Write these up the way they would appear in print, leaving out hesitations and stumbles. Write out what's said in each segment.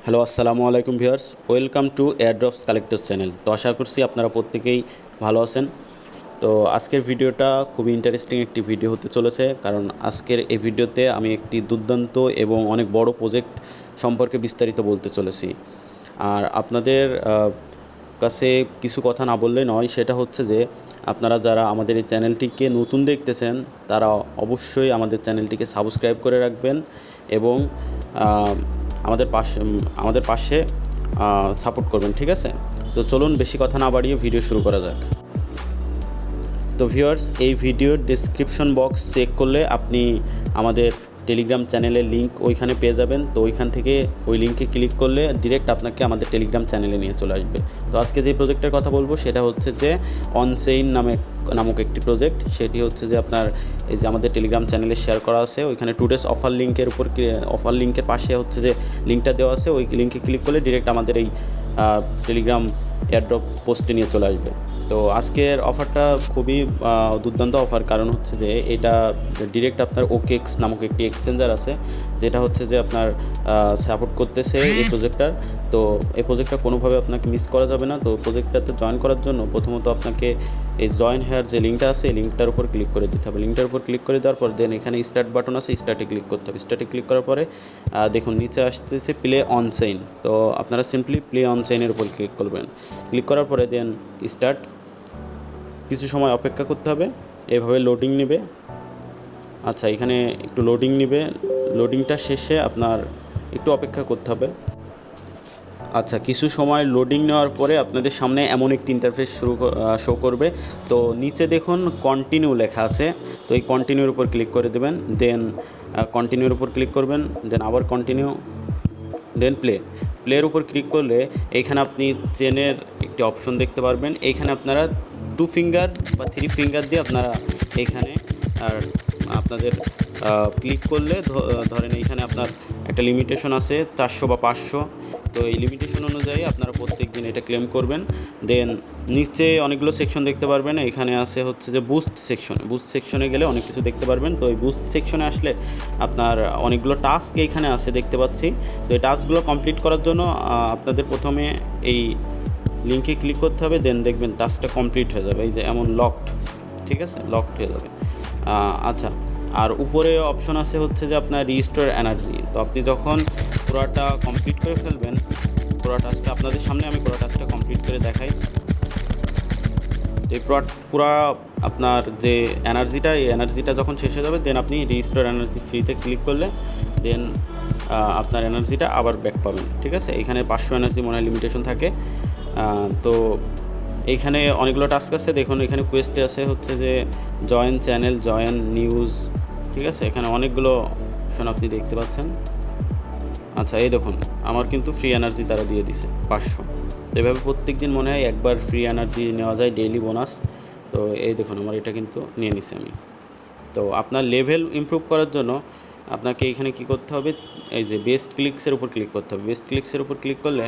Hello, আসসালামু আলাইকুম viewers. Welcome to airdrops collector channel. তো আশা করছি আপনারা প্রত্যেকেই ভালো আছেন। তো আজকের ভিডিওটা খুবই ইন্টারেস্টিং একটি ভিডিও হতে চলেছে, কারণ আজকের এই ভিডিওতে আমি একটি দুর্দান্ত এবং অনেক বড় প্রজেক্ট সম্পর্কে বিস্তারিত বলতে চলেছি। আর আপনাদের কাছে কিছু কথা না বললে নয়, সেটা হচ্ছে যে আপনারা যারা আমাদের এই চ্যানেলটিকে নতুন দেখতেছেন তারা অবশ্যই আমাদের চ্যানেলটিকে সাবস্ক্রাইব করে রাখবেন এবং আহ, আমাদের পাশে সাপোর্ট করবেন, ঠিক আছে? তো চলুন বেশি কথা না বাড়িয়ে ভিডিও শুরু করা যাক। তো ভিউয়ার্স, এই ভিডিওর ডেসক্রিপশন বক্স চেক করলে আপনি আমাদের টেলিগ্রাম চ্যানেলের লিঙ্ক ওইখানে পেয়ে যাবেন। তো ওইখান থেকে ওই লিঙ্কে ক্লিক করলে ডিরেক্ট আপনাকে আমাদের টেলিগ্রাম চ্যানেলে নিয়ে চলে আসবে। তো আজকে যে প্রজেক্টের কথা বলবো সেটা হচ্ছে যে অনচেইন নামক একটি প্রজেক্ট। সেটি হচ্ছে যে আপনার এই যে আমাদের টেলিগ্রাম চ্যানেলে শেয়ার করা আছে, ওইখানে টুডেস অফার লিঙ্কের পাশে হচ্ছে যে লিঙ্কটা দেওয়া আছে, ওই লিঙ্কে ক্লিক করলে ডিরেক্ট আমাদের এই টেলিগ্রাম এয়ারড্রপ পোস্টে নিয়ে চলে আসবে। তো আজকের অফারটা খুবই দুর্দান্ত অফার, কারণ হচ্ছে যে এটা ডিরেক্ট আপনার ওকেএক্স নামক একটি এক্সচেঞ্জার আছে, যেটা হচ্ছে যে আপনার সাপোর্ট করতেছে এই প্রজেক্টটার। তো এই প্রজেক্টটা কোনোভাবে আপনাকে মিস করা যাবে না। তো প্রজেক্টটাতে জয়েন করার জন্য প্রথমত আপনাকে এই জয়েন হেয়ার যে লিঙ্কটা আছে, এই লিঙ্কটার উপর ক্লিক করে দিতে হবে। লিঙ্কটার উপর ক্লিক করে দেওয়ার পর দেন এখানে স্টার্ট বাটন আছে, স্টার্টে ক্লিক করতে হবে। স্টার্টে ক্লিক করার পরে দেখুন নিচে আসতেছে প্লে অন চেইন। তো আপনারা সিম্পলি প্লে অন চেইনের উপর ক্লিক করবেন। ক্লিক করার পরে দেন স্টার্ট। কিছু সময় অপেক্ষা করতে হবে, এভাবে লোডিং নেবে। আচ্ছা, এখানে একটু লোডিং নেবে, লোডিংটা শেষে আপনার একটু অপেক্ষা করতে হবে। আচ্ছা, কিছু সময় লোডিং নেওয়ার পরে আপনাদের সামনে এমন একটি ইন্টারফেস শো করবে। তো নিচে দেখুন কন্টিনিউ লেখা আছে, তো এই কন্টিনিউর উপর ক্লিক করে দেবেন। দেন কন্টিনিউর উপর ক্লিক করবেন, দেন আবার কন্টিনিউ, দেন প্লের উপর ক্লিক করলে এইখানে আপনি চেনের একটি অপশন দেখতে পারবেন। এইখানে আপনারা 2 ফিঙ্গার বা 3 ফিঙ্গার দিয়ে আপনারা এইখানে আর আপনাদের ক্লিক করলে ধরেন এইখানে আপনার একটা লিমিটেশন আছে 400 বা 500। তো এই লিমিটেশন অনুযায়ী আপনারা প্রত্যেক দিন এটা ক্লেম করবেন। দেন নিচে অনেকগুলো সেকশন দেখতে পারবেন, এখানে আছে হচ্ছে যে বুস্ট সেকশনে গেলে অনেক কিছু দেখতে পারবেন। তো এই বুস্ট সেকশনে আসলে আপনার অনেকগুলো টাস্ক এইখানে আছে দেখতে পাচ্ছি। তো এই টাস্কগুলো কমপ্লিট করার জন্য আপনাদের প্রথমে এই লিঙ্কে ক্লিক করতে হবে, দেন দেখবেন টাস্কটা কমপ্লিট হয়ে যাবে। এই যে এমন লকড, ঠিক আছে, লকড হয়ে যাবে। আচ্ছা, আর উপরে অপশন আছে হচ্ছে যে আপনার রিস্টোর এনার্জি। তো আপনি যখন পুরোটা কমপ্লিট করে ফেলবেন, পুরো টাস্কটা আপনাদের সামনে আমি পুরো টাস্কটা কমপ্লিট করে দেখাই। এই পুরো আপনার যে এনার্জিটা, এই এনার্জিটা যখন শেষ হয়ে যাবে দেন আপনি রিস্টোর এনার্জি ফ্রিতে ক্লিক করলে দেন আপনার এনার্জিটা আবার ব্যাক পাবেন, ঠিক আছে? এখানে 500 এনার্জি মনে হয় লিমিটেশন থাকে। তো এইখানে অনেকগুলো টাস্ক আছে, দেখুন এখানে কোয়েস্টে আছে হচ্ছে যে জয়েন চ্যানেল, জয়েন নিউজ, ঠিক আছে? এখানে অনেকগুলো অপশন আপনি দেখতে পাচ্ছেন। আচ্ছা, এই দেখুন আমার কিন্তু ফ্রি এনার্জি তারা দিয়ে দিছে 500। তো এভাবে প্রত্যেক দিন মনে হয় একবার ফ্রি এনার্জি নেওয়া যায়, ডেইলি বোনাস। তো এই দেখুন আমার এটা কিন্তু নিয়ে নিছি আমি। তো আপনার লেভেল ইমপ্রুভ করার জন্য আপনাকে এখানে কি করতে হবে, এই যে বেস্ট ক্লিকসের উপর ক্লিক করতে হবে। বেস্ট ক্লিকসের উপর ক্লিক করলে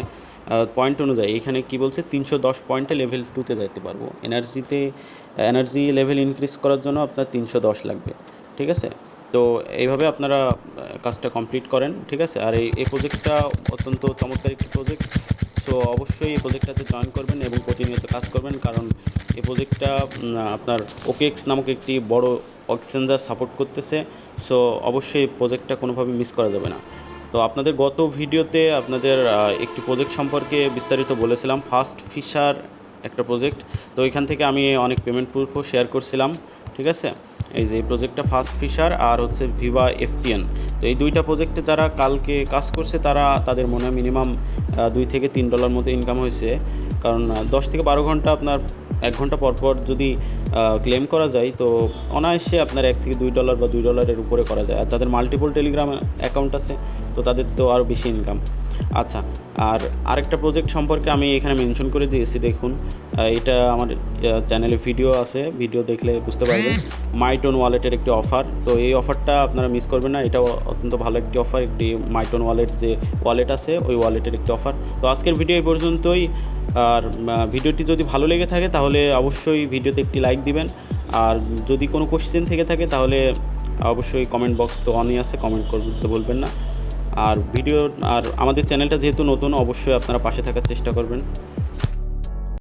পয়েন্ট অনুযায়ী এখানে কি বলছে 310 পয়েন্টে লেভেল 2তে যেতে পারবো। এনার্জি লেভেল ইনক্রিজ করার জন্য আপনার 310 লাগবে, ঠিক আছে? তো এইভাবে আপনারা কাজটা কমপ্লিট করেন, ঠিক আছে? আর এই প্রজেক্টটা অত্যন্ত চমৎকার একটি প্রজেক্ট। তো অবশ্যই এই প্রজেক্টটাতে জয়েন করবেন এবং প্রতিনিয়ত কাজ করবেন, কারণ এই প্রজেক্টটা আপনার ওকেএক্স নামক একটি বড় এক্সচেঞ্জার সাপোর্ট করতেছে। সো অবশ্যই এই প্রজেক্টটা কোনোভাবে মিস করা যাবে না। তো আপনাদের গত ভিডিওতে আপনাদের একটি প্রজেক্ট সম্পর্কে বিস্তারিত বলেছিলাম, ফাস্ট ফিশার একটা প্রজেক্ট। তো এখান থেকে আমি অনেক পেমেন্ট প্রুফও শেয়ার করছিলাম, ঠিক আছে? এই যে এই প্রজেক্টটা ফাস্ট ফিশার আর হচ্ছে ভিভা এফটিএন। তো এই দুইটা প্রজেক্টে যারা কালকে কাজ করছে তাদের মনে হয় মিনিমাম $2 থেকে $3 মতো ইনকাম হয়েছে, কারণ 10 থেকে 12 ঘন্টা আপনার 1 ঘন্টা পর পর যদি ক্লেম করা যায় তো অনায়াসে আপনার $1 থেকে $2 বা $2 উপরে করা যায়। আর যাদের মাল্টিপল টেলিগ্রাম অ্যাকাউন্ট আছে তো তাদের তো আরও বেশি ইনকাম। আচ্ছা, আর আরেকটা প্রজেক্ট সম্পর্কে আমি এখানে মেনশন করে দিয়েছি, দেখুন এটা আমার চ্যানেলে ভিডিও আছে, ভিডিও দেখলে বুঝতে পারবেন। মাইটোন ওয়ালেটের একটি অফার, তো এই অফারটা আপনারা মিস করবেন না। এটাও অত্যন্ত ভালো একটি অফার, একটি মাইটোন ওয়ালেট যে ওয়ালেট আছে ওই ওয়ালেটের একটি অফার। তো আজকের ভিডিও এই পর্যন্তই। আর ভিডিওটি যদি ভালো লেগে থাকে তাহলে অবশ্যই ভিডিওতে একটি লাইক দিবেন। আর যদি কোনো কোশ্চেন থেকে থাকে তাহলে অবশ্যই কমেন্ট বক্স তো অনই আছে, কমেন্ট করতে বলবেন না। আর আমাদের চ্যানেলটা যেহেতু নতুন, অবশ্যই আপনারা পাশে থাকার চেষ্টা করবেন।